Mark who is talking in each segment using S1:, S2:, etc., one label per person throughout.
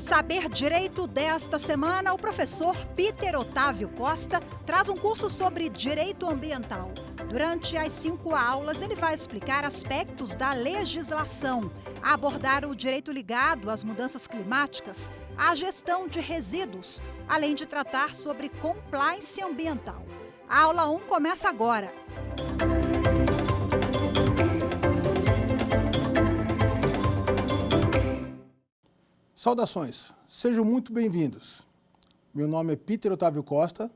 S1: Saber Direito desta semana, o professor Peter Otávio Costa traz um curso sobre direito ambiental. Durante as 5 aulas, ele vai explicar aspectos da legislação, abordar o direito ligado às mudanças climáticas, à gestão de resíduos, além de tratar sobre compliance ambiental. A aula 1 começa agora.
S2: Saudações, sejam muito bem-vindos. Meu nome é Peter Otávio Costa,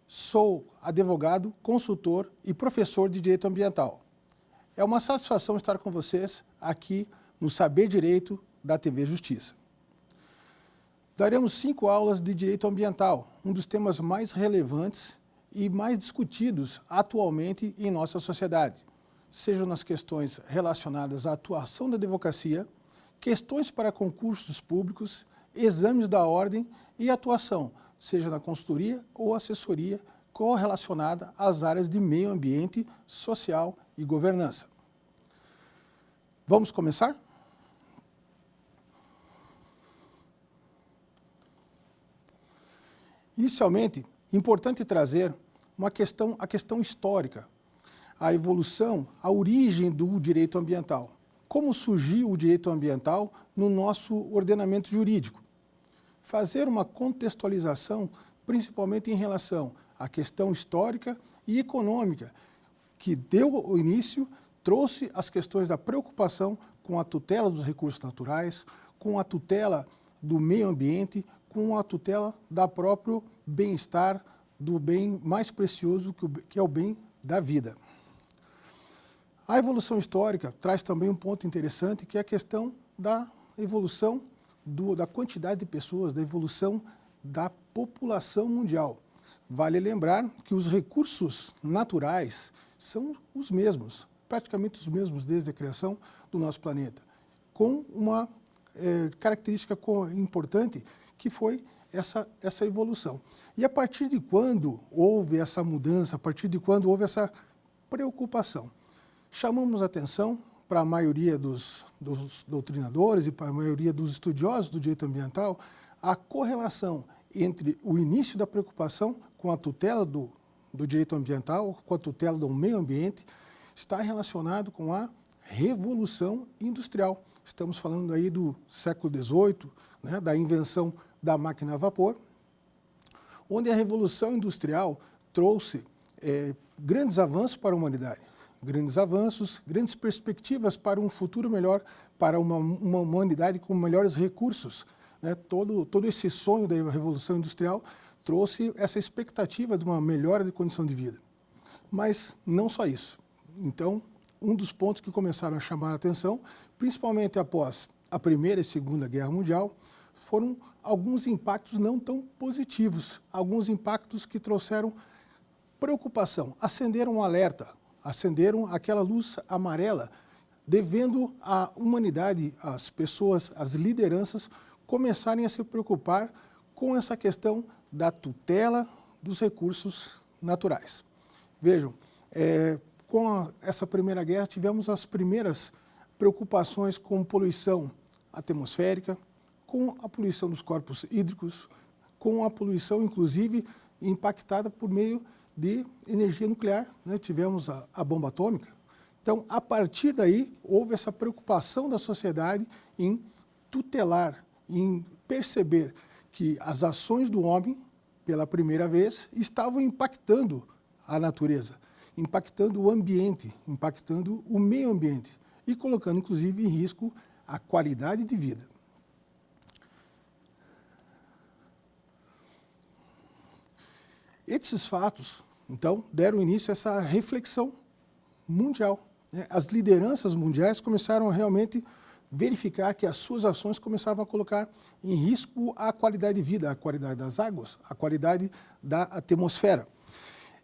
S2: sou advogado, consultor e professor de Direito Ambiental. É uma satisfação estar com vocês aqui no Saber Direito da TV Justiça. Daremos 5 aulas de Direito Ambiental, um dos temas mais relevantes e mais discutidos atualmente em nossa sociedade, sejam nas questões relacionadas à atuação da advocacia, questões para concursos públicos, exames da ordem e atuação, seja na consultoria ou assessoria correlacionada às áreas de meio ambiente, social e governança. Vamos começar? Inicialmente, importante trazer a questão histórica, a evolução, a origem do direito ambiental. Como surgiu o direito ambiental no nosso ordenamento jurídico. Fazer uma contextualização, principalmente em relação à questão histórica e econômica, que deu o início, trouxe as questões da preocupação com a tutela dos recursos naturais, com a tutela do meio ambiente, com a tutela do próprio bem-estar, do bem mais precioso que é o bem da vida. A evolução histórica traz também um ponto interessante, que é a questão da evolução da quantidade de pessoas, da evolução da população mundial. Vale lembrar que os recursos naturais são os mesmos, praticamente os mesmos desde a criação do nosso planeta, com uma característica importante que foi essa evolução. E a partir de quando houve essa mudança, a partir de quando houve essa preocupação? Chamamos atenção para a maioria dos doutrinadores e para a maioria dos estudiosos do direito ambiental a correlação entre o início da preocupação com a tutela do direito ambiental, com a tutela do meio ambiente, está relacionado com a Revolução Industrial. Estamos falando aí do século XVIII, né, da invenção da máquina a vapor, onde a Revolução Industrial trouxe grandes avanços para a humanidade. Grandes avanços, grandes perspectivas para um futuro melhor, para uma humanidade com melhores recursos. Né? Todo esse sonho da Revolução Industrial trouxe essa expectativa de uma melhora de condição de vida. Mas não só isso. Então, um dos pontos que começaram a chamar a atenção, principalmente após a Primeira e Segunda Guerra Mundial, foram alguns impactos não tão positivos, alguns impactos que trouxeram preocupação, acenderam um alerta, acenderam aquela luz amarela, devendo a humanidade, as pessoas, as lideranças, começarem a se preocupar com essa questão da tutela dos recursos naturais. Vejam, com essa Primeira Guerra tivemos as primeiras preocupações com poluição atmosférica, com a poluição dos corpos hídricos, com a poluição, inclusive, impactada por meio de energia nuclear, né? Tivemos a bomba atômica. Então, a partir daí, houve essa preocupação da sociedade em tutelar, em perceber que as ações do homem, pela primeira vez, estavam impactando a natureza, impactando o ambiente, impactando o meio ambiente e colocando, inclusive, em risco a qualidade de vida. Esses fatos, então, deram início a essa reflexão mundial. Né? As lideranças mundiais começaram a realmente verificar que as suas ações começavam a colocar em risco a qualidade de vida, a qualidade das águas, a qualidade da atmosfera.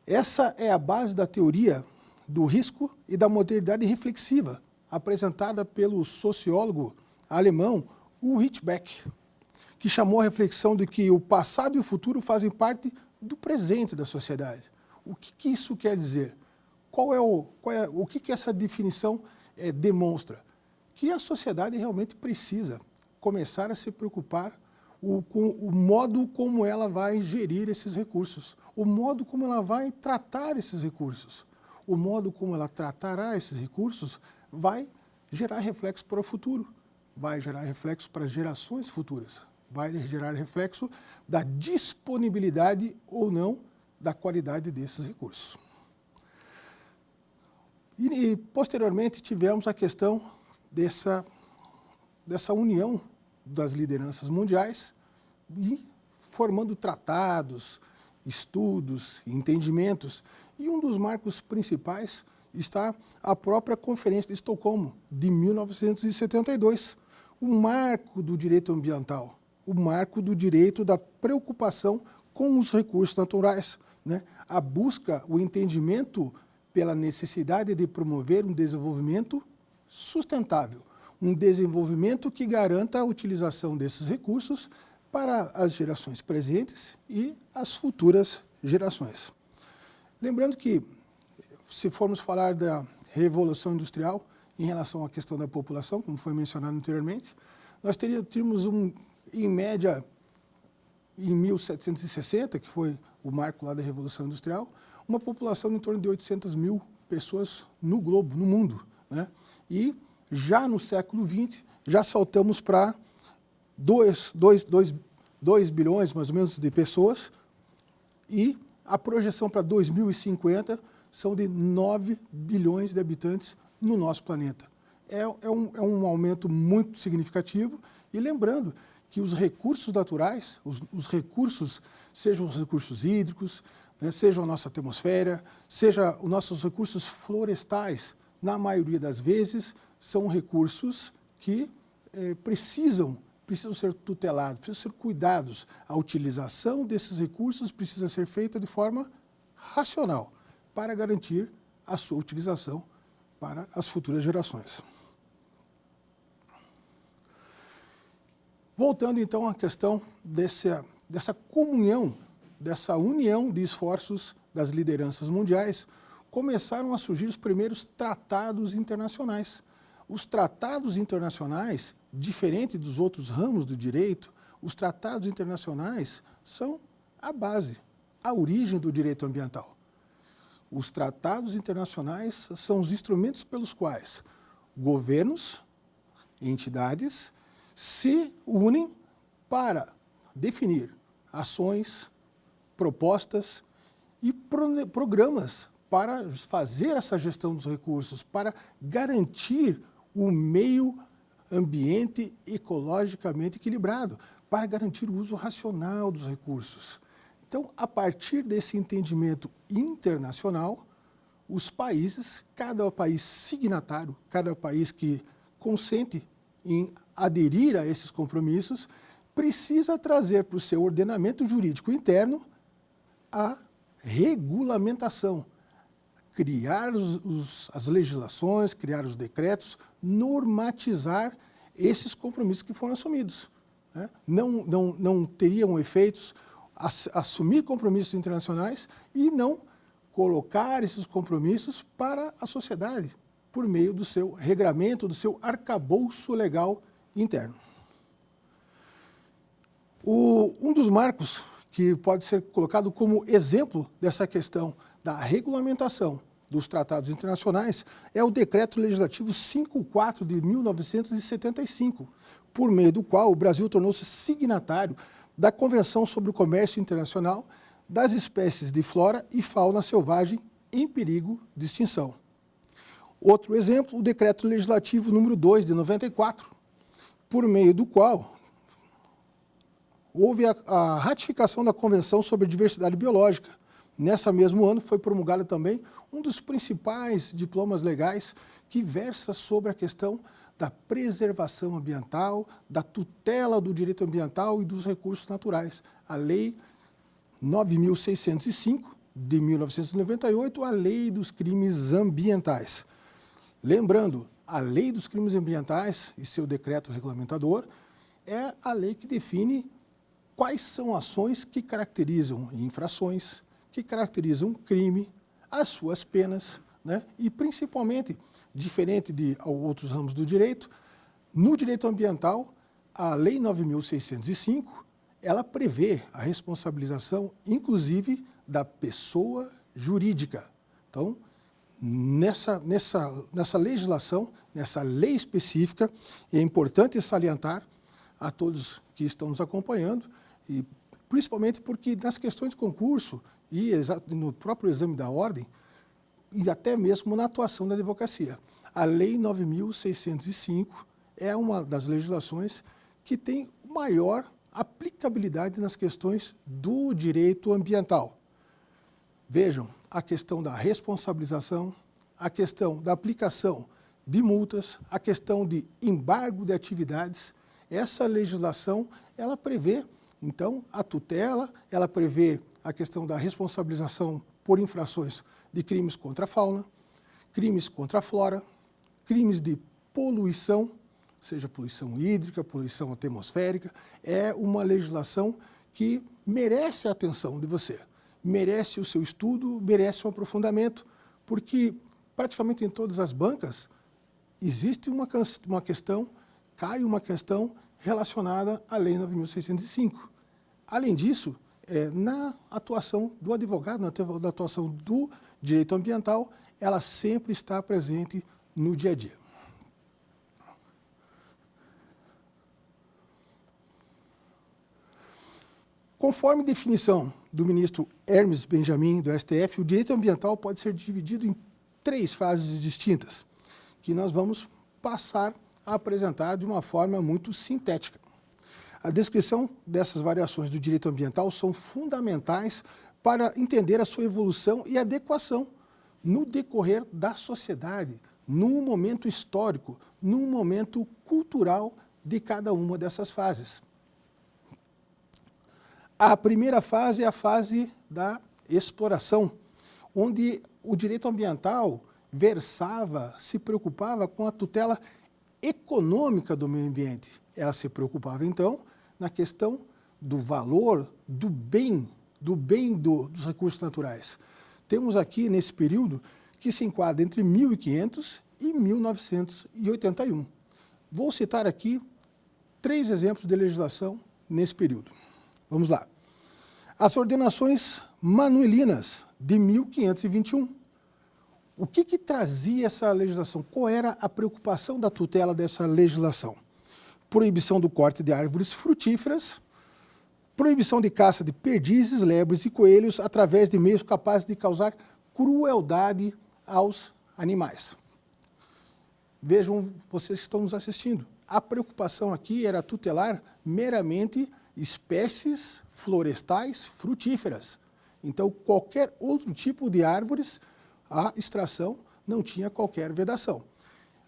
S2: Essa é a base da teoria do risco e da modernidade reflexiva, apresentada pelo sociólogo alemão Ulrich Beck, que chamou a reflexão de que o passado e o futuro fazem parte do presente da sociedade. O que isso quer dizer? O que essa definição demonstra? Que a sociedade realmente precisa começar a se preocupar o modo como ela vai gerir esses recursos, o modo como ela vai tratar esses recursos. O modo como ela tratará esses recursos vai gerar reflexo para o futuro, vai gerar reflexo para gerações futuras, vai gerar reflexo da disponibilidade ou não da qualidade desses recursos. E posteriormente tivemos a questão dessa união das lideranças mundiais e formando tratados, estudos, entendimentos. E um dos marcos principais está a própria Conferência de Estocolmo, de 1972, o marco do direito ambiental, o marco do direito da preocupação com os recursos naturais, né? A busca, o entendimento pela necessidade de promover um desenvolvimento sustentável, um desenvolvimento que garanta a utilização desses recursos para as gerações presentes e as futuras gerações. Lembrando que, se formos falar da Revolução Industrial em relação à questão da população, como foi mencionado anteriormente, nós teríamos, em média, em 1760, que foi o marco lá da Revolução Industrial, uma população em torno de 800 mil pessoas no globo, no mundo, né? E já no século XX, já saltamos para 2 bilhões, mais ou menos, de pessoas, e a projeção para 2050 são de 9 bilhões de habitantes no nosso planeta. É um aumento muito significativo, e lembrando que os recursos naturais, os recursos, sejam os recursos hídricos, né, sejam a nossa atmosfera, sejam os nossos recursos florestais, na maioria das vezes, são recursos que precisam ser tutelados, precisam ser cuidados. A utilização desses recursos precisa ser feita de forma racional, para garantir a sua utilização para as futuras gerações. Voltando, então, à questão dessa comunhão, dessa união de esforços das lideranças mundiais, começaram a surgir os primeiros tratados internacionais. Os tratados internacionais, diferente dos outros ramos do direito, os tratados internacionais são a base, a origem do direito ambiental. Os tratados internacionais são os instrumentos pelos quais governos, entidades, se unem para definir ações, propostas e programas para fazer essa gestão dos recursos, para garantir o meio ambiente ecologicamente equilibrado, para garantir o uso racional dos recursos. Então, a partir desse entendimento internacional, os países, cada país signatário, cada país que consente em aderir a esses compromissos, precisa trazer para o seu ordenamento jurídico interno a regulamentação, criar as legislações, criar os decretos, normatizar esses compromissos que foram assumidos, né? Não teriam efeitos assumir compromissos internacionais e não colocar esses compromissos para a sociedade, por meio do seu regramento, do seu arcabouço legal interno. Um dos marcos que pode ser colocado como exemplo dessa questão da regulamentação dos tratados internacionais é o Decreto Legislativo 54 de 1975, por meio do qual o Brasil tornou-se signatário da Convenção sobre o Comércio Internacional das espécies de flora e fauna selvagem em perigo de extinção. Outro exemplo, o Decreto Legislativo número 2 de 94, por meio do qual houve a ratificação da Convenção sobre a Diversidade Biológica. Nesse mesmo ano foi promulgado também um dos principais diplomas legais que versa sobre a questão da preservação ambiental, da tutela do direito ambiental e dos recursos naturais. A Lei 9.605, de 1998, a Lei dos Crimes Ambientais. Lembrando, a Lei dos Crimes Ambientais e seu decreto regulamentador é a lei que define quais são ações que caracterizam infrações, que caracterizam crime, as suas penas, né? E principalmente, diferente de outros ramos do direito, no direito ambiental, a Lei 9.605 ela prevê a responsabilização, inclusive, da pessoa jurídica. Então, nessa legislação, nessa lei específica, é importante salientar a todos que estão nos acompanhando, e principalmente porque nas questões de concurso e no próprio exame da ordem, e até mesmo na atuação da advocacia. A Lei 9.605 é uma das legislações que tem maior aplicabilidade nas questões do direito ambiental. Vejam, a questão da responsabilização, a questão da aplicação de multas, a questão de embargo de atividades. Essa legislação, ela prevê, então, a tutela, ela prevê a questão da responsabilização por infrações de crimes contra a fauna, crimes contra a flora, crimes de poluição, seja poluição hídrica, poluição atmosférica. É uma legislação que merece a atenção de você, merece o seu estudo, merece um aprofundamento, porque praticamente em todas as bancas existe uma questão, cai uma questão relacionada à Lei 9.605. Além disso, na atuação do advogado, na atuação do direito ambiental, ela sempre está presente no dia a dia. Conforme definição do ministro Hermes Benjamin, do STF, o direito ambiental pode ser dividido em 3 fases distintas, que nós vamos passar a apresentar de uma forma muito sintética. A descrição dessas variações do direito ambiental são fundamentais para entender a sua evolução e adequação no decorrer da sociedade, num momento histórico, num momento cultural de cada uma dessas fases. A primeira fase é a fase da exploração, onde o direito ambiental versava, se preocupava com a tutela econômica do meio ambiente. Ela se preocupava, então, na questão do valor, do bem dos recursos naturais. Temos aqui, nesse período, que se enquadra entre 1500 e 1981. Vou citar aqui 3 exemplos de legislação nesse período. Vamos lá. As ordenações manuelinas de 1521. O que trazia essa legislação? Qual era a preocupação da tutela dessa legislação? Proibição do corte de árvores frutíferas, proibição de caça de perdizes, lebres e coelhos através de meios capazes de causar crueldade aos animais. Vejam, vocês que estão nos assistindo, a preocupação aqui era tutelar meramente espécies florestais frutíferas. Então, qualquer outro tipo de árvores, a extração não tinha qualquer vedação.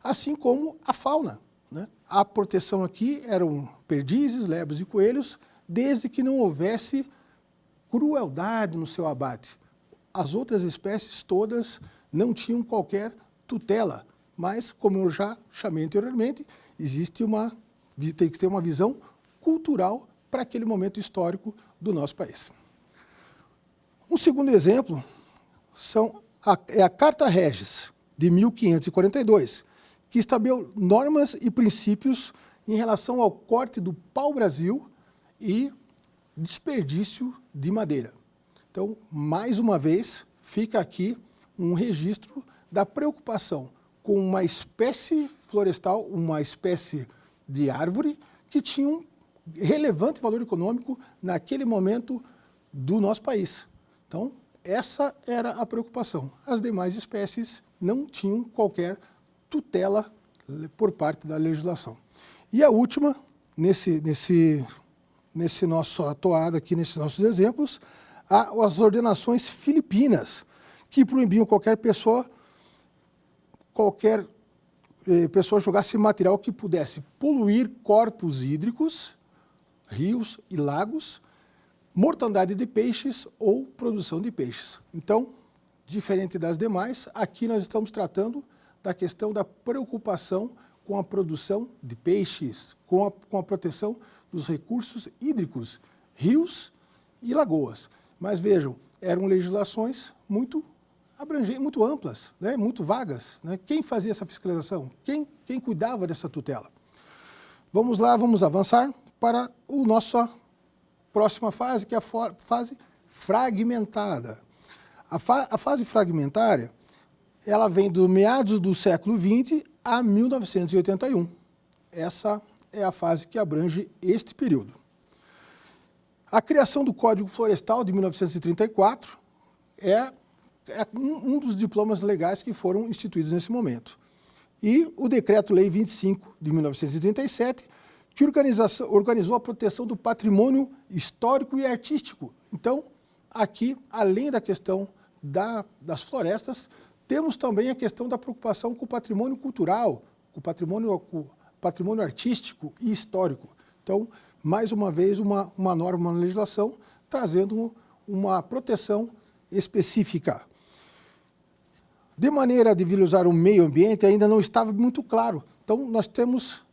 S2: Assim como a fauna, né? A proteção aqui eram perdizes, lebres e coelhos, desde que não houvesse crueldade no seu abate. As outras espécies todas não tinham qualquer tutela, mas, como eu já chamei anteriormente, tem que ter uma visão cultural para aquele momento histórico do nosso país. Um segundo exemplo é a Carta Regis, de 1542, que estabeleceu normas e princípios em relação ao corte do pau-brasil e desperdício de madeira. Então, mais uma vez, fica aqui um registro da preocupação com uma espécie florestal, uma espécie de árvore que tinha um relevante valor econômico naquele momento do nosso país. Então, essa era a preocupação. As demais espécies não tinham qualquer tutela por parte da legislação. E a última, nesse nosso atuado aqui, nesses nossos exemplos, as ordenações filipinas, que proibiam qualquer pessoa jogasse material que pudesse poluir corpos hídricos, rios e lagos, mortandade de peixes ou produção de peixes. Então, diferente das demais, aqui nós estamos tratando da questão da preocupação com a produção de peixes, com a proteção dos recursos hídricos, rios e lagoas. Mas vejam, eram legislações muito abrangentes, muito amplas, né, muito vagas. Né? Quem fazia essa fiscalização? Quem cuidava dessa tutela? Vamos lá, vamos avançar para próxima fase, que é a fase fragmentada. A fase fragmentária, ela vem do meados do século XX a 1981. Essa é a fase que abrange este período. A criação do Código Florestal de 1934 é um dos diplomas legais que foram instituídos nesse momento. E o Decreto-Lei 25 de 1937, que organizou a proteção do patrimônio histórico e artístico. Então, aqui, além da questão das florestas, temos também a questão da preocupação com o patrimônio cultural, com o patrimônio artístico e histórico. Então, mais uma vez, uma norma, uma legislação, trazendo uma proteção específica. De maneira de valorizar o meio ambiente, ainda não estava muito claro. Então, nós temos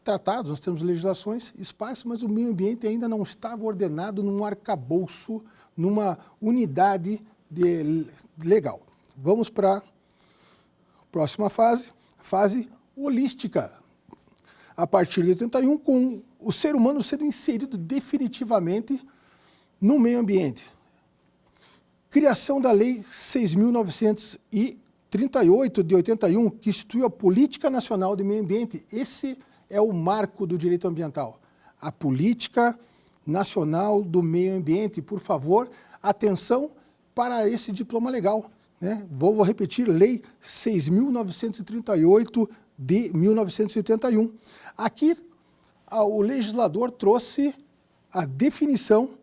S2: tratados, nós temos legislações esparsas, mas o meio ambiente ainda não estava ordenado num arcabouço, numa unidade legal. Vamos para a próxima fase, fase holística. A partir de 81, com o ser humano sendo inserido definitivamente no meio ambiente. Criação da Lei 6.938 de 81, que instituiu a Política Nacional de Meio Ambiente. Esse é o marco do direito ambiental. A Política Nacional do Meio Ambiente. Por favor, atenção para esse diploma legal, né? Vou repetir, Lei 6.938 de 1981. Aqui, o legislador trouxe a definição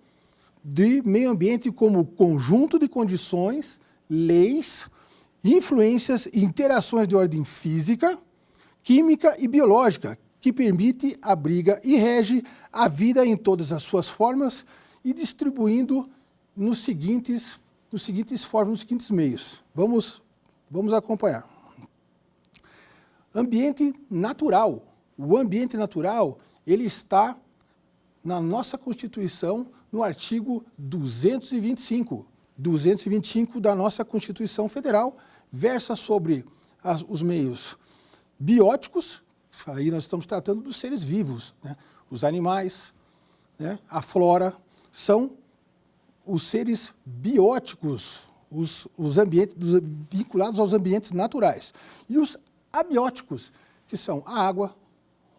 S2: de meio ambiente como conjunto de condições, leis, influências e interações de ordem física, química e biológica, que permite, abriga e rege a vida em todas as suas formas e distribuindo nos seguintes meios. Vamos acompanhar. Ambiente natural. O ambiente natural, ele está na nossa Constituição, no artigo 225 da nossa Constituição Federal, versa sobre os meios bióticos, aí nós estamos tratando dos seres vivos, né? Os animais, né? A flora, são os seres bióticos, os ambientes vinculados aos ambientes naturais. E os abióticos, que são a água,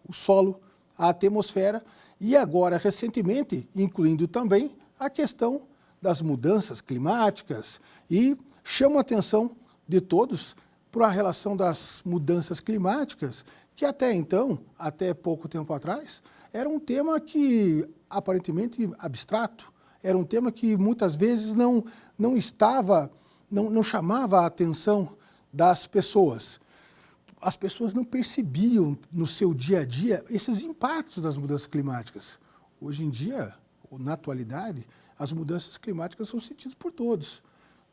S2: o solo, a atmosfera, e agora, recentemente, incluindo também a questão das mudanças climáticas, e chamo a atenção de todos para a relação das mudanças climáticas, que até então, até pouco tempo atrás, era um tema que aparentemente abstrato, era um tema que muitas vezes não chamava a atenção das pessoas. As pessoas não percebiam no seu dia a dia esses impactos das mudanças climáticas. Hoje em dia, na atualidade, as mudanças climáticas são sentidas por todos,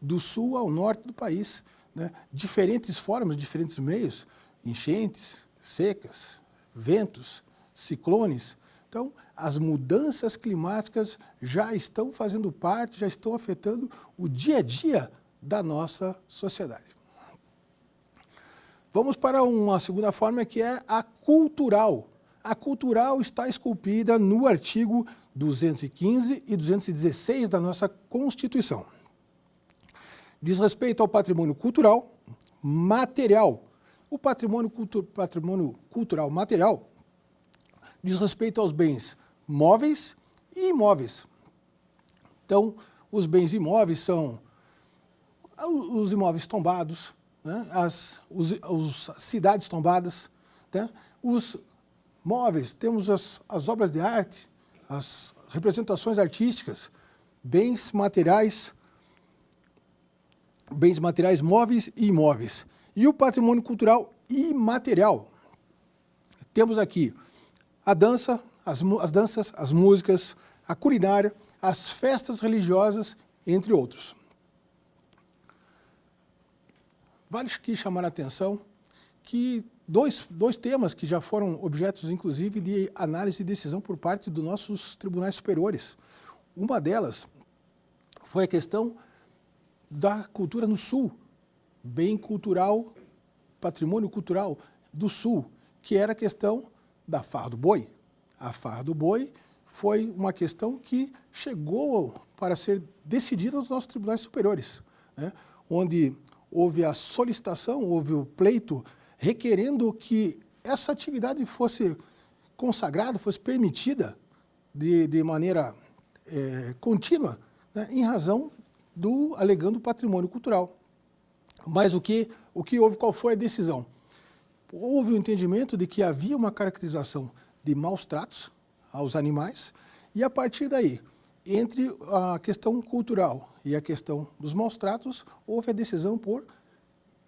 S2: do sul ao norte do país, né? Diferentes formas, diferentes meios, enchentes, secas, ventos, ciclones. Então, as mudanças climáticas já estão fazendo parte, já estão afetando o dia a dia da nossa sociedade. Vamos para uma segunda forma, que é a cultural. A cultural está esculpida no artigo 215 e 216 da nossa Constituição. Diz respeito ao patrimônio cultural material. O patrimônio cultural material diz respeito aos bens móveis e imóveis. Então, os bens imóveis são os imóveis tombados, né? As cidades tombadas, né? Os móveis, temos as obras de arte, as representações artísticas, bens materiais móveis e imóveis. E o patrimônio cultural imaterial. Temos aqui a dança, as danças, as músicas, a culinária, as festas religiosas, entre outros. Vale aqui chamar a atenção que dois temas que já foram objetos, inclusive, de análise e decisão por parte dos nossos tribunais superiores. Uma delas foi a questão da cultura no Sul, bem cultural, patrimônio cultural do Sul, que era a questão da farra do boi. A farra do boi foi uma questão que chegou para ser decidida nos nossos tribunais superiores, né? Onde houve a solicitação, houve o pleito requerendo que essa atividade fosse consagrada, fosse permitida de maneira contínua, né, em razão do alegando patrimônio cultural. Mas o que houve, qual foi a decisão? Houve o entendimento de que havia uma caracterização de maus tratos aos animais e, a partir daí, entre a questão cultural e a questão dos maus tratos, houve a decisão por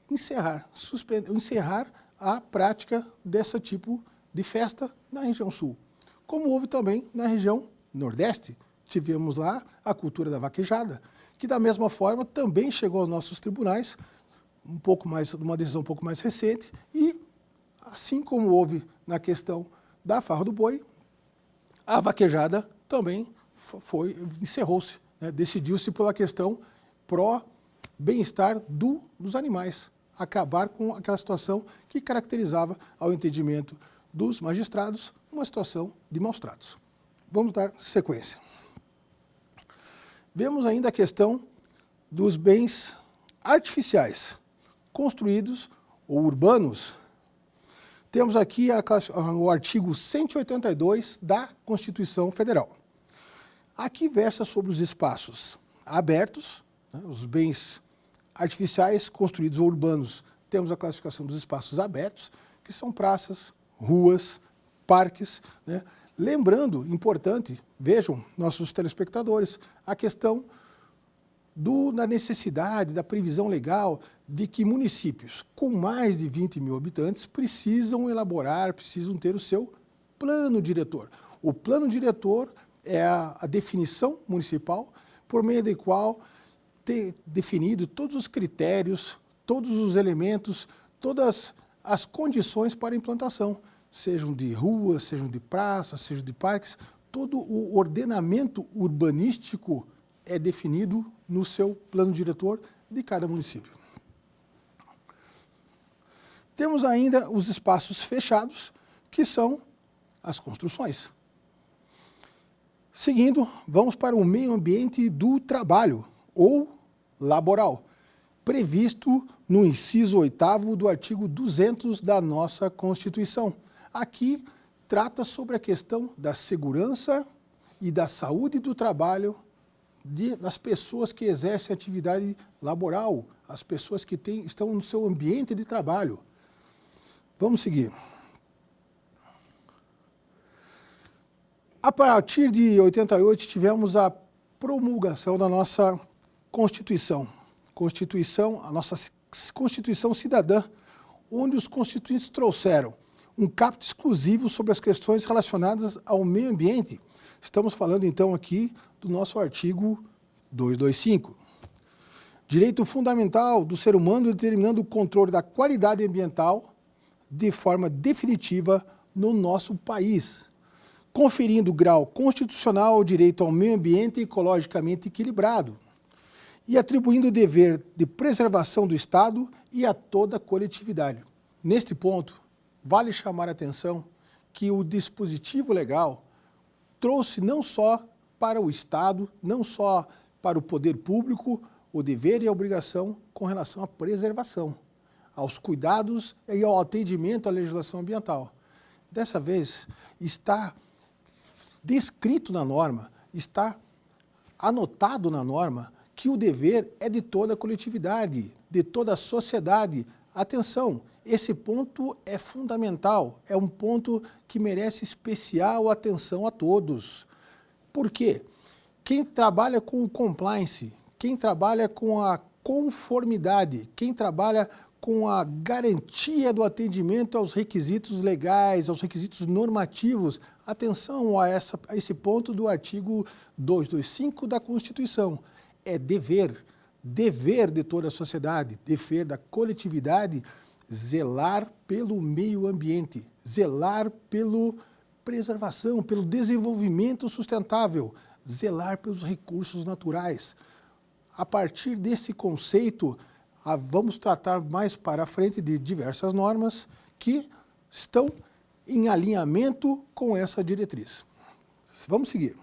S2: encerrar a prática desse tipo de festa na região sul. Como houve também na região nordeste, tivemos lá a cultura da vaquejada, que da mesma forma também chegou aos nossos tribunais, uma decisão um pouco mais recente, e assim como houve na questão da farra do boi, a vaquejada também encerrou-se, né? Decidiu-se pela questão pró-bem-estar dos animais, acabar com aquela situação que caracterizava, ao entendimento dos magistrados, uma situação de maus tratos. Vamos dar sequência. Vemos ainda a questão dos bens artificiais, construídos ou urbanos. Temos aqui o artigo 182 da Constituição Federal. Aqui versa sobre os espaços abertos, né, os bens artificiais construídos ou urbanos. Temos a classificação dos espaços abertos, que são praças, ruas, parques, né? Lembrando, importante, vejam, nossos telespectadores, a questão da necessidade, da previsão legal de que municípios com mais de 20 mil habitantes precisam ter o seu plano diretor. O plano diretor é a definição municipal por meio da qual tem definido todos os critérios, todos os elementos, todas as condições para a implantação, sejam de ruas, sejam de praças, sejam de parques. Todo o ordenamento urbanístico é definido no seu plano diretor de cada município. Temos ainda os espaços fechados, que são as construções. Seguindo, vamos para o meio ambiente do trabalho, ou laboral, previsto no inciso 8º do artigo 200 da nossa Constituição. Aqui trata sobre a questão da segurança e da saúde do trabalho das pessoas que exercem atividade laboral, as pessoas que estão no seu ambiente de trabalho. Vamos seguir. A partir de 88, tivemos a promulgação da nossa Constituição, a nossa Constituição Cidadã, onde os constituintes trouxeram um capítulo exclusivo sobre as questões relacionadas ao meio ambiente. Estamos falando, então, aqui do nosso artigo 225. Direito fundamental do ser humano determinando o controle da qualidade ambiental de forma definitiva no nosso país, conferindo grau constitucional ao direito ao meio ambiente ecologicamente equilibrado e atribuindo o dever de preservação do Estado e a toda a coletividade. Neste ponto, vale chamar a atenção que o dispositivo legal trouxe não só para o Estado, não só para o poder público, o dever e a obrigação com relação à preservação, aos cuidados e ao atendimento à legislação ambiental. Dessa vez, está descrito na norma, está anotado na norma que o dever é de toda a coletividade, de toda a sociedade. Atenção, esse ponto é fundamental, é um ponto que merece especial atenção a todos. Por quê? Quem trabalha com o compliance, quem trabalha com a conformidade, quem trabalha com a garantia do atendimento aos requisitos legais, aos requisitos normativos, atenção a esse ponto do artigo 225 da Constituição. É dever de toda a sociedade, dever da coletividade, zelar pelo meio ambiente, zelar pela preservação, pelo desenvolvimento sustentável, zelar pelos recursos naturais. A partir desse conceito, vamos tratar mais para frente de diversas normas que estão em alinhamento com essa diretriz. Vamos seguir.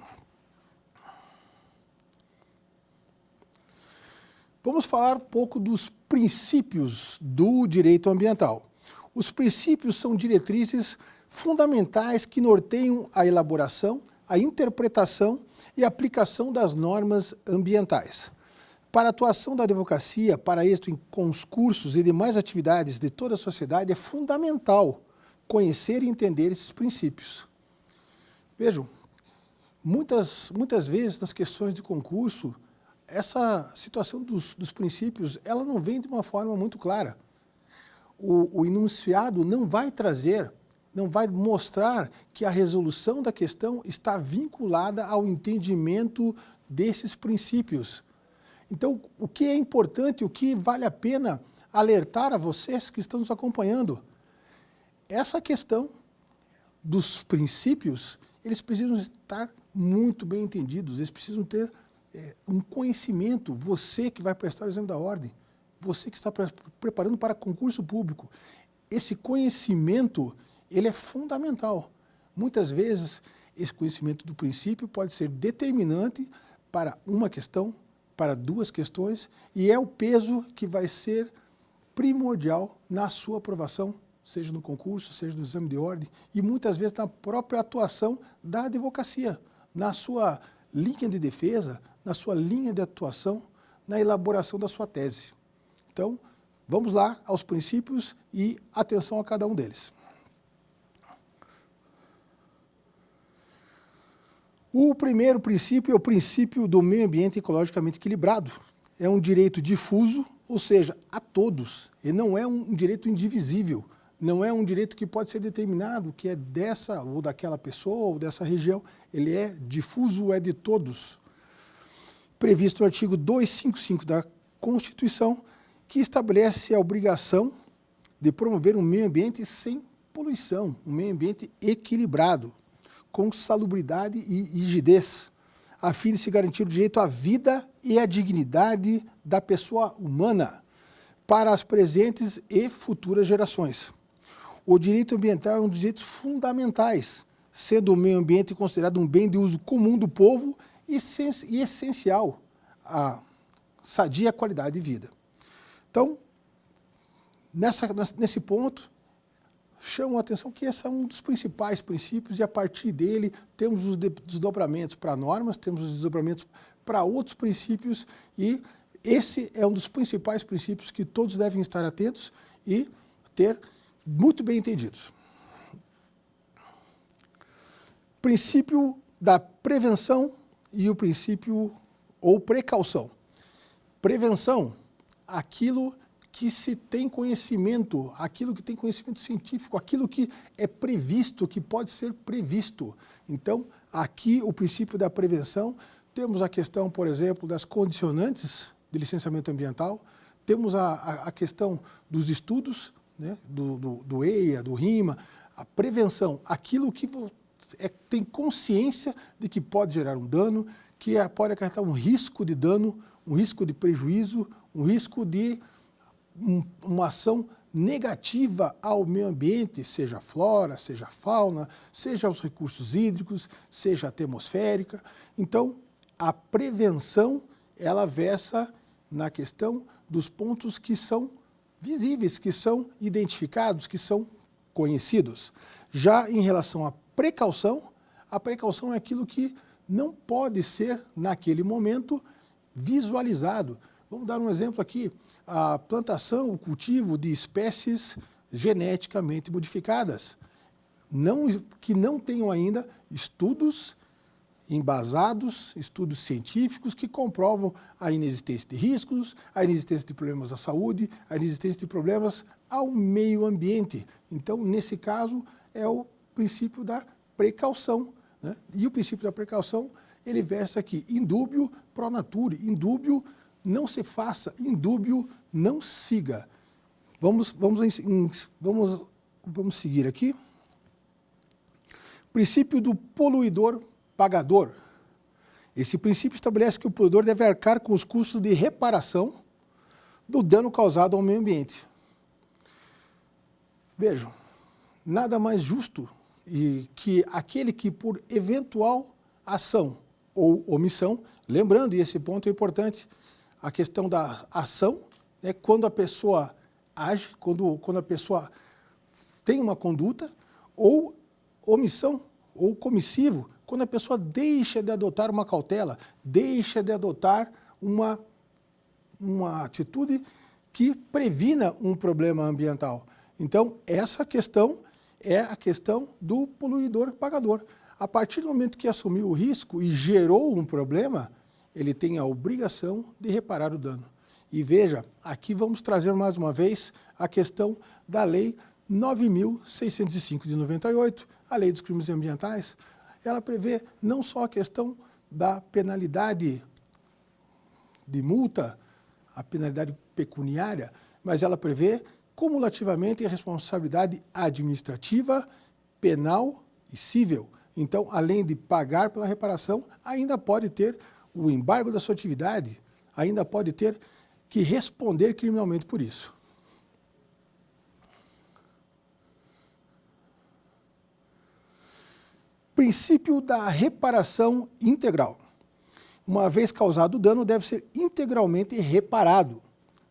S2: Vamos falar um pouco dos princípios do direito ambiental. Os princípios são diretrizes fundamentais que norteiam a elaboração, a interpretação e aplicação das normas ambientais. Para a atuação da advocacia, para êxito com os cursos e demais atividades de toda a sociedade, é fundamental conhecer e entender esses princípios. Vejam, muitas vezes nas questões de concurso, essa situação dos princípios, ela não vem de uma forma muito clara. O enunciado não vai trazer, não vai mostrar que a resolução da questão está vinculada ao entendimento desses princípios. Então, o que é importante, o que vale a pena alertar a vocês que estão nos acompanhando, essa questão dos princípios, eles precisam estar muito bem entendidos, eles precisam ter um conhecimento, você que vai prestar o exame da ordem, você que está preparando para concurso público, esse conhecimento, ele é fundamental. Muitas vezes, esse conhecimento do princípio pode ser determinante para uma questão, para duas questões, e é o peso que vai ser primordial na sua aprovação, seja no concurso, seja no exame de ordem, e muitas vezes na própria atuação da advocacia, na sua linha de defesa, na sua linha de atuação, na elaboração da sua tese. Então, vamos lá aos princípios e atenção a cada um deles. O primeiro princípio é o princípio do meio ambiente ecologicamente equilibrado. É um direito difuso, ou seja, a todos. E não é um direito indivisível. Não é um direito que pode ser determinado, que é dessa ou daquela pessoa ou dessa região. Ele é difuso, é de todos. Previsto no artigo 255 da Constituição, que estabelece a obrigação de promover um meio ambiente sem poluição, um meio ambiente equilibrado, com salubridade e rigidez, a fim de se garantir o direito à vida e à dignidade da pessoa humana para as presentes e futuras gerações. O direito ambiental é um dos direitos fundamentais, sendo o meio ambiente considerado um bem de uso comum do povo e essencial à sadia qualidade de vida. Então, nesse ponto, chamo a atenção que esse é um dos principais princípios e a partir dele temos os desdobramentos para normas, temos os desdobramentos para outros princípios e esse é um dos principais princípios que todos devem estar atentos e ter muito bem entendidos. Princípio da prevenção e o princípio ou precaução. Prevenção, aquilo que se tem conhecimento, aquilo que tem conhecimento científico, aquilo que é previsto, que pode ser previsto. Então, aqui o princípio da prevenção, temos a questão, por exemplo, das condicionantes de licenciamento ambiental, temos a questão dos estudos, né, do EIA, do RIMA, a prevenção, aquilo que tem consciência de que pode gerar um dano, que pode acarretar um risco de dano, um risco de prejuízo, um risco de uma ação negativa ao meio ambiente, seja a flora, seja a fauna, seja os recursos hídricos, seja a atmosférica. Então, a prevenção, ela versa na questão dos pontos que são visíveis, que são identificados, que são conhecidos. Já em relação à precaução, a precaução é aquilo que não pode ser, naquele momento, visualizado. Vamos dar um exemplo aqui, a plantação, o cultivo de espécies geneticamente modificadas, que não tenham ainda estudos embasados, estudos científicos que comprovam a inexistência de riscos, a inexistência de problemas à saúde, a inexistência de problemas ao meio ambiente. Então, nesse caso, é o princípio da precaução, né? E o princípio da precaução, ele versa aqui, indúbio pro nature, indúbio não se faça, indúbio não siga. Vamos seguir aqui. Princípio do poluidor pagador. Esse princípio estabelece que o poluidor deve arcar com os custos de reparação do dano causado ao meio ambiente. Vejam, nada mais justo e que aquele que por eventual ação ou omissão. Lembrando, e esse ponto é importante, a questão da ação é quando a pessoa age, quando a pessoa tem uma conduta, ou omissão, ou comissivo, quando a pessoa deixa de adotar uma cautela, deixa de adotar uma atitude que previna um problema ambiental. Então, essa questão é a questão do poluidor-pagador. A partir do momento que assumiu o risco e gerou um problema, ele tem a obrigação de reparar o dano. E veja, aqui vamos trazer mais uma vez a questão da Lei 9.605 de 98, a Lei dos Crimes Ambientais. Ela prevê não só a questão da penalidade de multa, a penalidade pecuniária, mas ela prevê cumulativamente a responsabilidade administrativa, penal e cível. Então, além de pagar pela reparação, ainda pode ter o embargo da sua atividade, ainda pode ter que responder criminalmente por isso. Princípio da reparação integral. Uma vez causado o dano, deve ser integralmente reparado.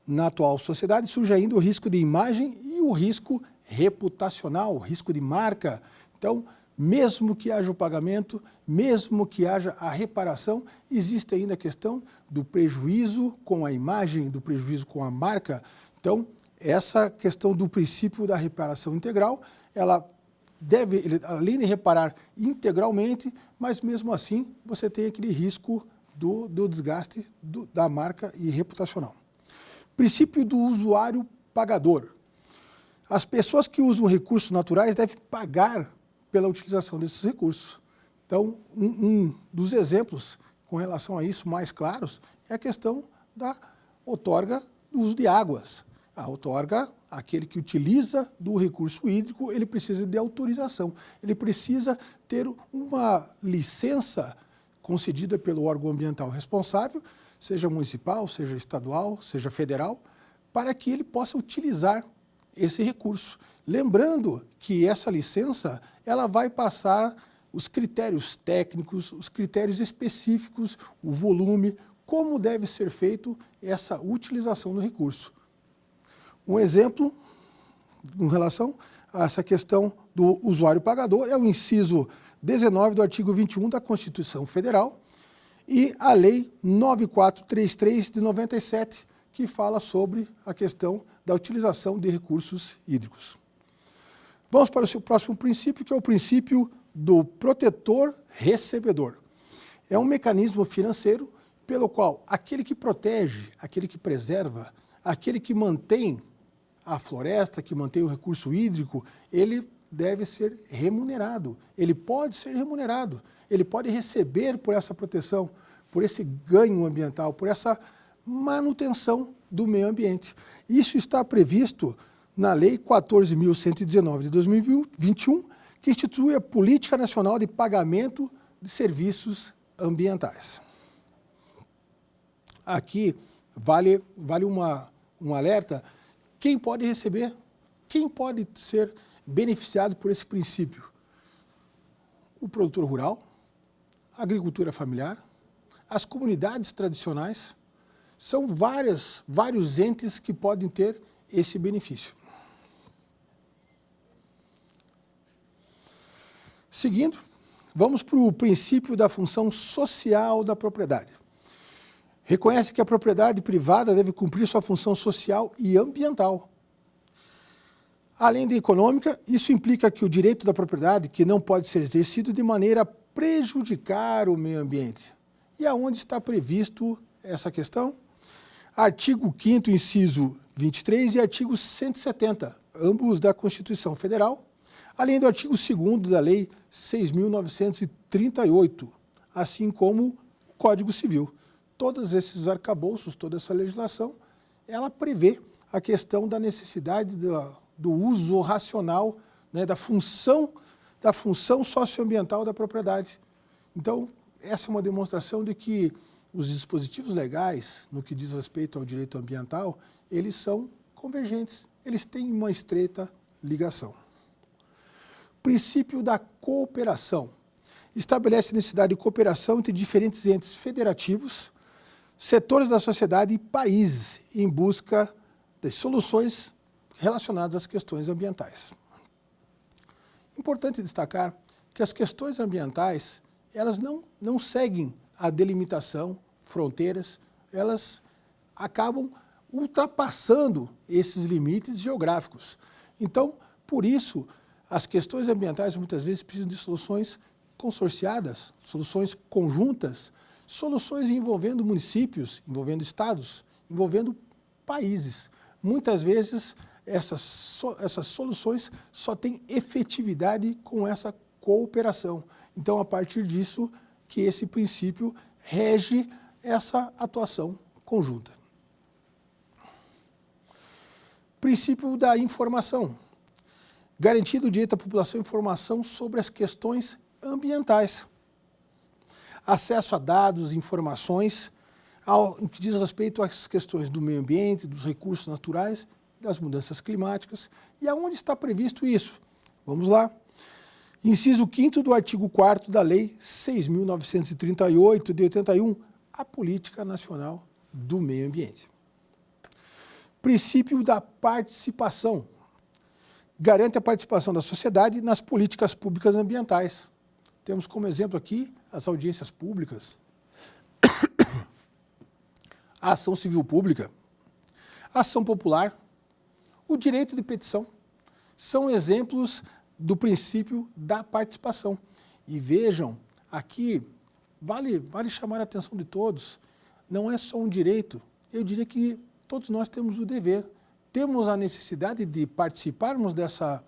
S2: Na atual sociedade surge ainda o risco de imagem e o risco reputacional, o risco de marca. Então, mesmo que haja o pagamento, mesmo que haja a reparação, existe ainda a questão do prejuízo com a imagem, do prejuízo com a marca. Então, essa questão do princípio da reparação integral, ela deve, além de reparar integralmente, mas mesmo assim você tem aquele risco do desgaste da marca e reputacional. Princípio do usuário pagador. As pessoas que usam recursos naturais devem pagar pela utilização desses recursos. Então, um dos exemplos com relação a isso mais claros é a questão da outorga do uso de águas. A outorga, aquele que utiliza do recurso hídrico, ele precisa de autorização, ele precisa ter uma licença concedida pelo órgão ambiental responsável, seja municipal, seja estadual, seja federal, para que ele possa utilizar esse recurso. Lembrando que essa licença, ela vai passar os critérios técnicos, os critérios específicos, o volume, como deve ser feito essa utilização do recurso. Um exemplo em relação a essa questão do usuário pagador é o inciso 19 do artigo 21 da Constituição Federal e a Lei 9433 de 97, que fala sobre a questão da utilização de recursos hídricos. Vamos para o seu próximo princípio, que é o princípio do protetor-recebedor. É um mecanismo financeiro pelo qual aquele que protege, aquele que preserva, aquele que mantém a floresta, que mantém o recurso hídrico, ele deve ser remunerado. Ele pode ser remunerado, ele pode receber por essa proteção, por esse ganho ambiental, por essa manutenção do meio ambiente. Isso está previsto na Lei 14.119 de 2021, que institui a Política Nacional de Pagamento de Serviços Ambientais. Aqui vale um alerta: quem pode receber, quem pode ser beneficiado por esse princípio? O produtor rural, a agricultura familiar, as comunidades tradicionais, são vários entes que podem ter esse benefício. Seguindo, vamos para o princípio da função social da propriedade. Reconhece que a propriedade privada deve cumprir sua função social e ambiental. Além de econômica, isso implica que o direito da propriedade, que não pode ser exercido de maneira a prejudicar o meio ambiente. E aonde está previsto essa questão? Artigo 5º, inciso 23 e artigo 170, ambos da Constituição Federal, além do artigo 2º da Lei 6.938, assim como o Código Civil. Todos esses arcabouços, toda essa legislação, ela prevê a questão da necessidade do uso racional, né, da função socioambiental da propriedade. Então, essa é uma demonstração de que os dispositivos legais, no que diz respeito ao direito ambiental, eles são convergentes, eles têm uma estreita ligação. Princípio da cooperação. estabelece a necessidade de cooperação entre diferentes entes federativos, setores da sociedade e países em busca de soluções relacionadas às questões ambientais. Importante destacar que as questões ambientais, elas não seguem a delimitação, fronteiras, elas acabam ultrapassando esses limites geográficos. Então, por isso, as questões ambientais muitas vezes precisam de soluções consorciadas, soluções conjuntas, soluções envolvendo municípios, envolvendo estados, envolvendo países. Muitas vezes, essas soluções só têm efetividade com essa cooperação. Então, a partir disso, que esse princípio rege essa atuação conjunta. Princípio da informação. Garantido o direito da população à informação sobre as questões ambientais. Acesso a dados, informações, ao que diz respeito às questões do meio ambiente, dos recursos naturais, das mudanças climáticas. E aonde está previsto isso? Vamos lá. Inciso 5º do artigo 4º da Lei 6.938, de 81, a Política Nacional do Meio Ambiente. Princípio da participação. Garante a participação da sociedade nas políticas públicas ambientais. Temos como exemplo aqui as audiências públicas, a ação civil pública, a ação popular, o direito de petição. São exemplos do princípio da participação. E vejam, aqui vale chamar a atenção de todos, não é só um direito, eu diria que todos nós temos o dever, temos a necessidade de participarmos dessa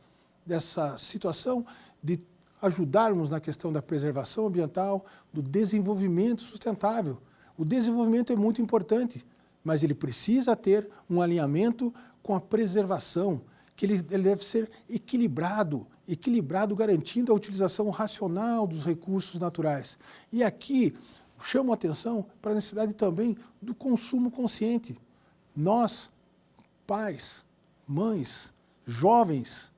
S2: situação, de ajudarmos na questão da preservação ambiental, do desenvolvimento sustentável. O desenvolvimento é muito importante, mas ele precisa ter um alinhamento com a preservação, que ele deve ser equilibrado, garantindo a utilização racional dos recursos naturais. E aqui chamo a atenção para a necessidade também do consumo consciente. Nós, pais, mães, jovens,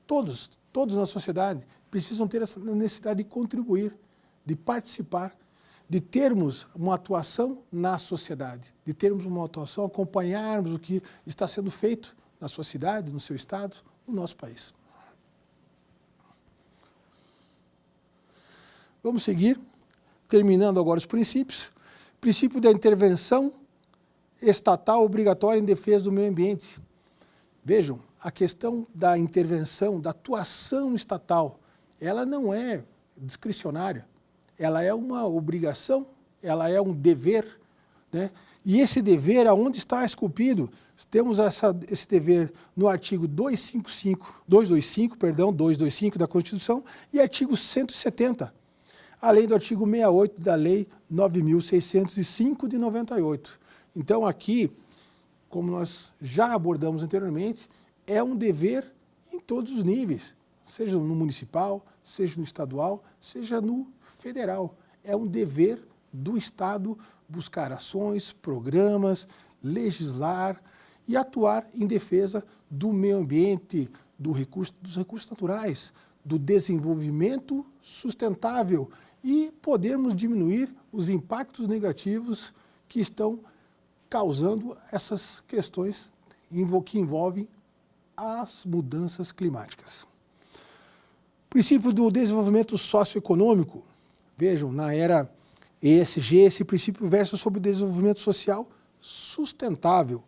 S2: todos na sociedade precisam ter essa necessidade de contribuir, de participar, de termos uma atuação na sociedade, de termos uma atuação, acompanharmos o que está sendo feito na sua cidade, no seu estado, no nosso país. Vamos seguir, terminando agora os princípios. Princípio da intervenção estatal obrigatória em defesa do meio ambiente. Vejam, a questão da intervenção, da atuação estatal, ela não é discricionária, ela é uma obrigação, ela é um dever, né? E esse dever, aonde está esculpido? Temos esse dever no artigo 225 da Constituição e artigo 170, além do artigo 68 da Lei 9.605 de 98. Então, aqui, como nós já abordamos anteriormente, é um dever em todos os níveis, seja no municipal, seja no estadual, seja no federal. É um dever do Estado buscar ações, programas, legislar e atuar em defesa do meio ambiente, dos recursos naturais, do desenvolvimento sustentável e podermos diminuir os impactos negativos que estão causando essas questões que envolvem as mudanças climáticas. Princípio do desenvolvimento socioeconômico. Vejam, na era ESG, esse princípio versa sobre o desenvolvimento social sustentável,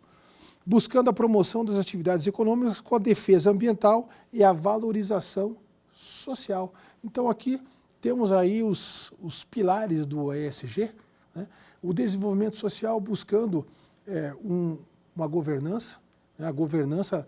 S2: buscando a promoção das atividades econômicas com a defesa ambiental e a valorização social. Então, aqui temos aí os pilares do ESG, né? O desenvolvimento social buscando uma governança, né? A governança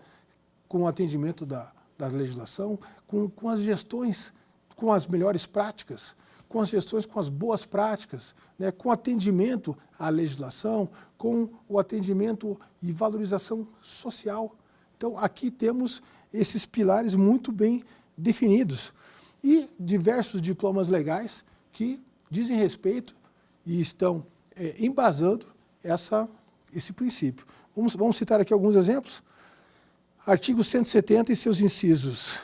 S2: com o atendimento da legislação, com as gestões, com as melhores práticas, com as gestões com as boas práticas, né? Com atendimento à legislação, com o atendimento e valorização social. Então, aqui temos esses pilares muito bem definidos e diversos diplomas legais que dizem respeito e estão embasando esse princípio. Vamos citar aqui alguns exemplos. Artigo 170 e seus incisos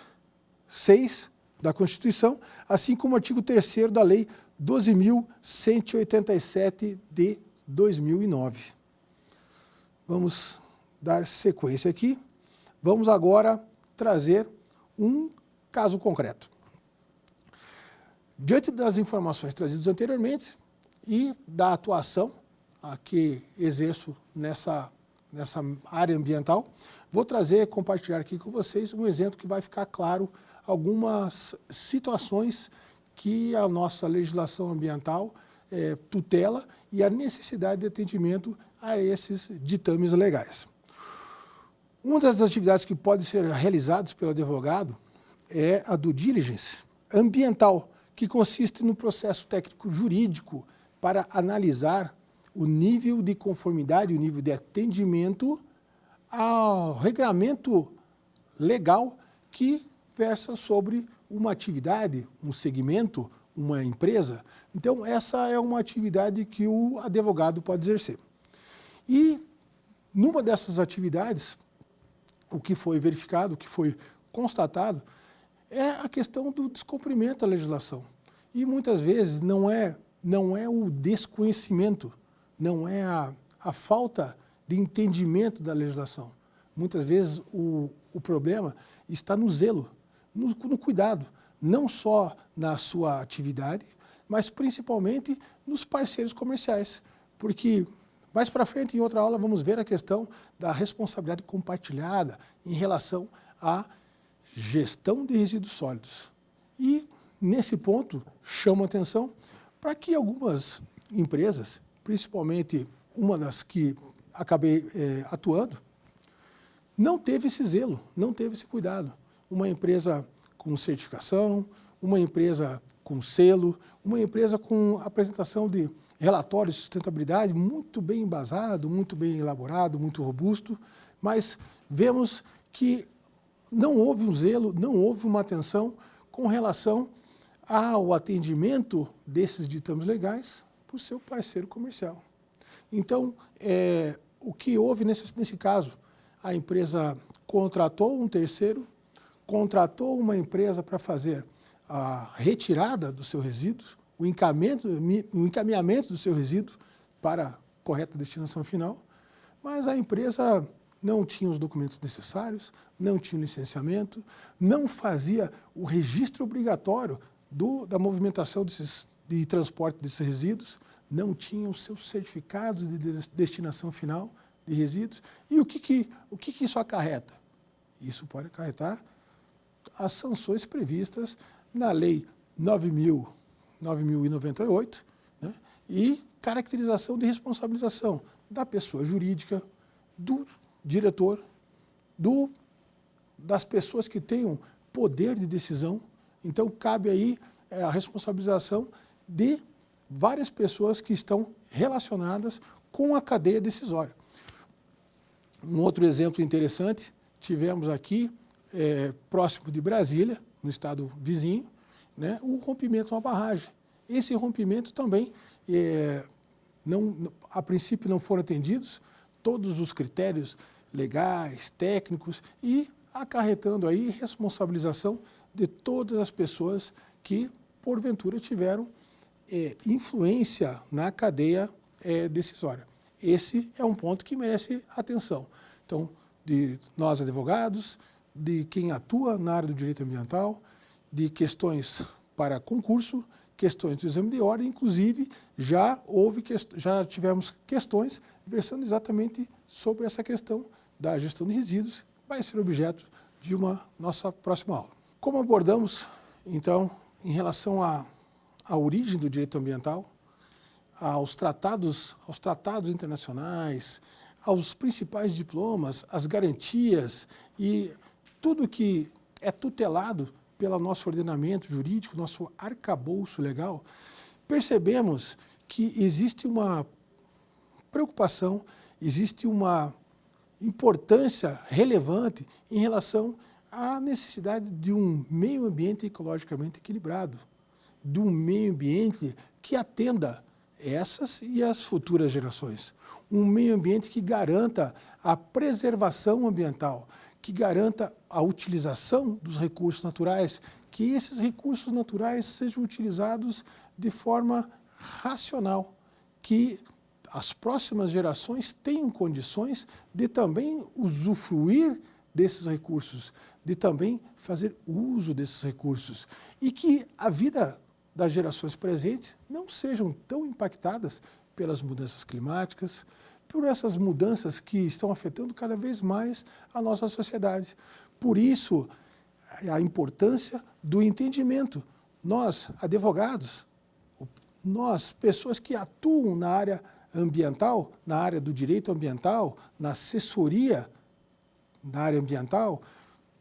S2: 6, da Constituição, assim como o artigo 3º da Lei 12.187 de 2009. Vamos dar sequência aqui. Vamos agora trazer um caso concreto. Diante das informações trazidas anteriormente e da atuação a que exerço nessa área ambiental, vou compartilhar aqui com vocês um exemplo que vai ficar claro algumas situações que a nossa legislação ambiental tutela e a necessidade de atendimento a esses ditames legais. Uma das atividades que podem ser realizadas pelo advogado é a due diligence ambiental, que consiste no processo técnico jurídico para analisar o nível de conformidade, o nível de atendimento ao regramento legal que versa sobre uma atividade, um segmento, uma empresa. Então, essa é uma atividade que o advogado pode exercer. E, numa dessas atividades, o que foi verificado, o que foi constatado, é a questão do descumprimento da legislação. E, muitas vezes, não é o desconhecimento, não é a falta de entendimento da legislação. Muitas vezes, o problema está no zelo, no cuidado, não só na sua atividade, mas principalmente nos parceiros comerciais. Porque mais para frente, em outra aula, vamos ver a questão da responsabilidade compartilhada em relação à gestão de resíduos sólidos. E, nesse ponto, chamo a atenção para que algumas empresas, principalmente uma das que acabei atuando, não teve esse zelo, não teve esse cuidado. Uma empresa com certificação, uma empresa com selo, uma empresa com apresentação de relatórios de sustentabilidade muito bem embasado, muito bem elaborado, muito robusto, mas vemos que não houve um zelo, não houve uma atenção com relação ao atendimento desses ditames legais por seu parceiro comercial. Então, o que houve nesse caso? A empresa contratou um terceiro, contratou uma empresa para fazer a retirada do seu resíduo, o encaminhamento do seu resíduo para a correta destinação final, mas a empresa não tinha os documentos necessários, não tinha licenciamento, não fazia o registro obrigatório da movimentação de transporte desses resíduos, não tinha os seus certificados de destinação final de resíduos. E o que isso acarreta? Isso pode acarretar as sanções previstas na Lei 9.098, né, e caracterização de responsabilização da pessoa jurídica, do diretor, das pessoas que tenham poder de decisão. Então, cabe aí a responsabilização de várias pessoas que estão relacionadas com a cadeia decisória. Um outro exemplo interessante, tivemos aqui, próximo de Brasília, no estado vizinho, né, o rompimento de uma barragem. Esse rompimento também, a princípio não foram atendidos todos os critérios legais, técnicos, e acarretando aí responsabilização de todas as pessoas que, porventura, tiveram influência na cadeia decisória. Esse é um ponto que merece atenção. Então, de nós advogados, de quem atua na área do direito ambiental, de questões para concurso, questões do exame de ordem, inclusive já tivemos questões versando exatamente sobre essa questão da gestão de resíduos, vai ser objeto de uma nossa próxima aula. Como abordamos, então, em relação à origem do direito ambiental, aos tratados internacionais, aos principais diplomas, às garantias e tudo que é tutelado pelo nosso ordenamento jurídico, nosso arcabouço legal, percebemos que existe uma preocupação, existe uma importância relevante em relação à necessidade de um meio ambiente ecologicamente equilibrado, de um meio ambiente que atenda essas e as futuras gerações. Um meio ambiente que garanta a preservação ambiental, que garanta a utilização dos recursos naturais, que esses recursos naturais sejam utilizados de forma racional, que as próximas gerações tenham condições de também usufruir desses recursos, de também fazer uso desses recursos e que a vida das gerações presentes não sejam tão impactadas pelas mudanças climáticas, por essas mudanças que estão afetando cada vez mais a nossa sociedade. Por isso, a importância do entendimento. Nós, advogados, nós, pessoas que atuam na área ambiental, na área do direito ambiental, na assessoria na área ambiental,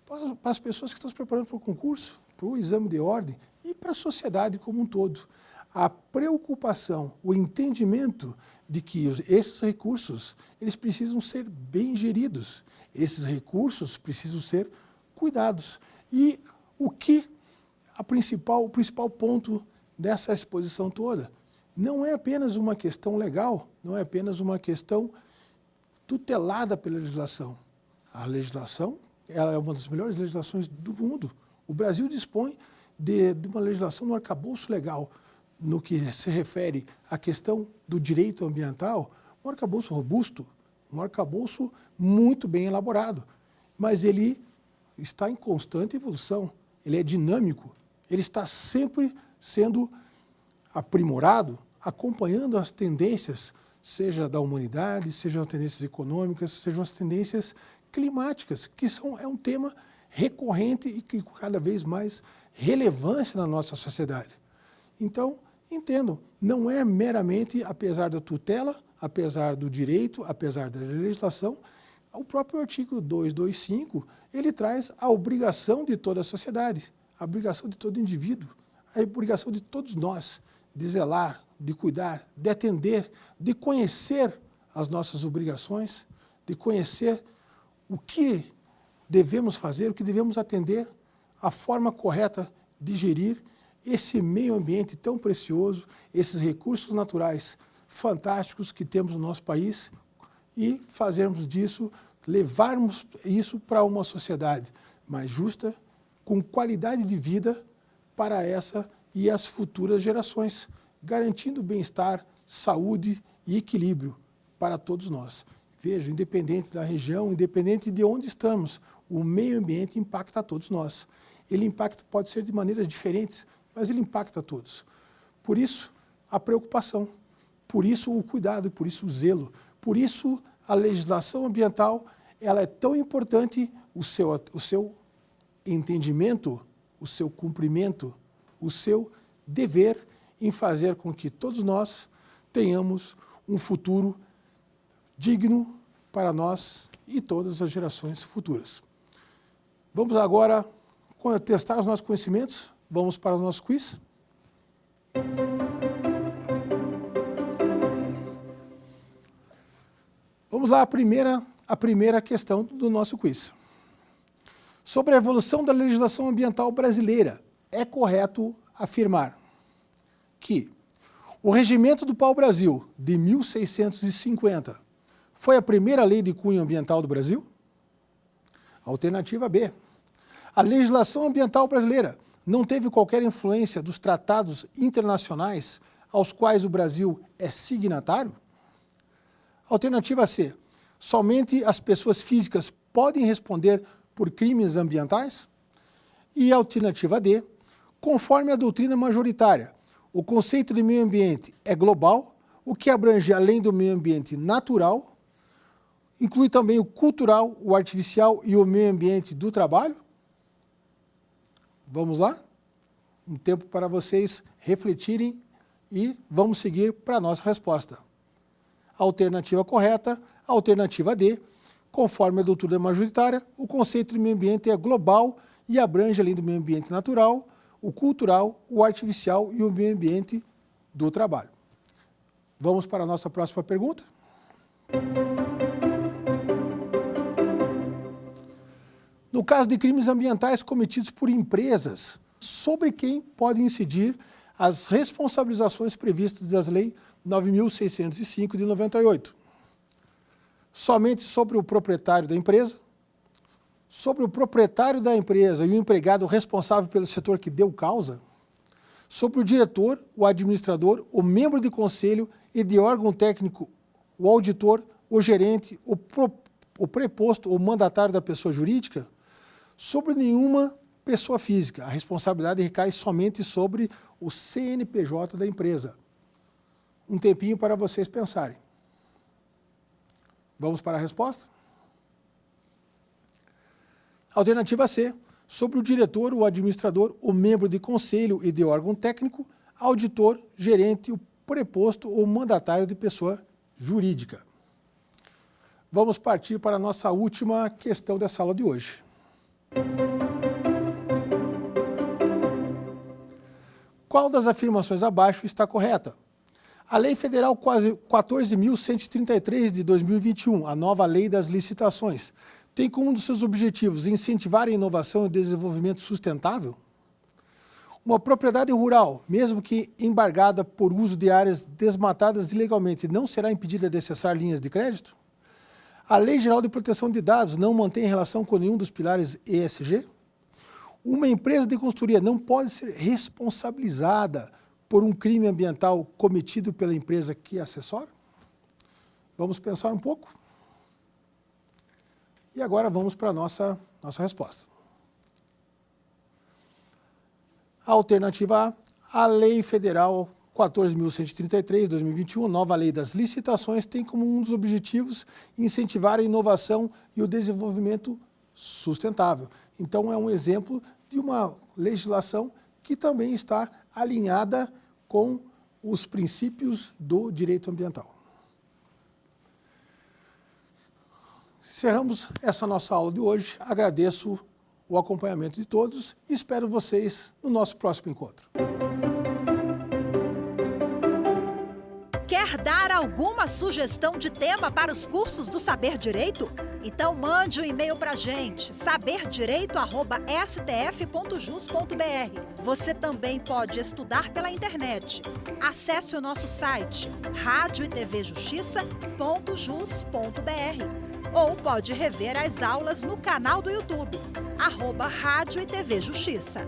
S2: para as pessoas que estão se preparando para o concurso, para o exame de ordem e para a sociedade como um todo. A preocupação, o entendimento de que esses recursos, eles precisam ser bem geridos, esses recursos precisam ser cuidados. E o principal ponto dessa exposição toda não é apenas uma questão legal, não é apenas uma questão tutelada pela legislação. A legislação, ela é uma das melhores legislações do mundo. O Brasil dispõe de uma legislação no arcabouço legal, no que se refere à questão do direito ambiental, um arcabouço robusto, um arcabouço muito bem elaborado, mas ele está em constante evolução, ele é dinâmico, ele está sempre sendo aprimorado, acompanhando as tendências, seja da humanidade, sejam as tendências econômicas, sejam as tendências climáticas, que é um tema recorrente e que cada vez mais relevância na nossa sociedade. Então, entendam, não é meramente, apesar da tutela, apesar do direito, apesar da legislação, o próprio artigo 225, ele traz a obrigação de toda a sociedade, a obrigação de todo indivíduo, a obrigação de todos nós, de zelar, de cuidar, de atender, de conhecer as nossas obrigações, de conhecer o que devemos fazer, o que devemos atender, a forma correta de gerir esse meio ambiente tão precioso, esses recursos naturais fantásticos que temos no nosso país e fazermos disso, levarmos isso para uma sociedade mais justa, com qualidade de vida para essa e as futuras gerações, garantindo bem-estar, saúde e equilíbrio para todos nós. Veja, independente da região, independente de onde estamos, o meio ambiente impacta a todos nós. Ele impacta, pode ser de maneiras diferentes, mas ele impacta a todos. Por isso, a preocupação, por isso o cuidado, por isso o zelo, por isso a legislação ambiental, ela é tão importante, o seu entendimento, o seu cumprimento, o seu dever em fazer com que todos nós tenhamos um futuro digno para nós e todas as gerações futuras. Vamos agora testar os nossos conhecimentos. Vamos para o nosso quiz. Vamos lá, a primeira questão do nosso quiz. Sobre a evolução da legislação ambiental brasileira, é correto afirmar que o Regimento do Pau-Brasil, de 1650, foi a primeira lei de cunho ambiental do Brasil? Alternativa B. A legislação ambiental brasileira não teve qualquer influência dos tratados internacionais aos quais o Brasil é signatário? Alternativa C. Somente as pessoas físicas podem responder por crimes ambientais? E alternativa D. Conforme a doutrina majoritária, o conceito de meio ambiente é global, o que abrange além do meio ambiente natural, inclui também o cultural, o artificial e o meio ambiente do trabalho? Vamos lá? Um tempo para vocês refletirem e vamos seguir para a nossa resposta. Alternativa correta, alternativa D. Conforme a doutrina majoritária, o conceito de meio ambiente é global e abrange além do meio ambiente natural, o cultural, o artificial e o meio ambiente do trabalho. Vamos para a nossa próxima pergunta? No caso de crimes ambientais cometidos por empresas, sobre quem podem incidir as responsabilizações previstas das Leis 9.605 de 98? Somente sobre o proprietário da empresa, sobre o proprietário da empresa e o empregado responsável pelo setor que deu causa, sobre o diretor, o administrador, o membro de conselho e de órgão técnico, o auditor, o gerente, o preposto ou mandatário da pessoa jurídica, sobre nenhuma pessoa física. A responsabilidade recai somente sobre o CNPJ da empresa. Um tempinho para vocês pensarem. Vamos para a resposta? Alternativa C, sobre o diretor, o administrador, o membro de conselho e de órgão técnico, auditor, gerente, o preposto ou mandatário de pessoa jurídica. Vamos partir para a nossa última questão dessa aula de hoje. Qual das afirmações abaixo está correta? A Lei Federal 14.133 de 2021, a nova Lei das Licitações, tem como um dos seus objetivos incentivar a inovação e o desenvolvimento sustentável? Uma propriedade rural, mesmo que embargada por uso de áreas desmatadas ilegalmente, não será impedida de acessar linhas de crédito? A Lei Geral de Proteção de Dados não mantém relação com nenhum dos pilares ESG? Uma empresa de consultoria não pode ser responsabilizada por um crime ambiental cometido pela empresa que assessora? Vamos pensar um pouco? E agora vamos para a nossa resposta. Alternativa A, a Lei Federal 14.133, 2021, nova Lei das Licitações, tem como um dos objetivos incentivar a inovação e o desenvolvimento sustentável. Então, é um exemplo de uma legislação que também está alinhada com os princípios do direito ambiental. Encerramos essa nossa aula de hoje. Agradeço o acompanhamento de todos e espero vocês no nosso próximo encontro.
S1: Quer dar alguma sugestão de tema para os cursos do Saber Direito? Então mande um e-mail para a gente, saberdireito@stf.jus.br. Você também pode estudar pela internet. Acesse o nosso site radioetvjustiça.jus.br ou pode rever as aulas no canal do YouTube, @Rádio e TV Justiça.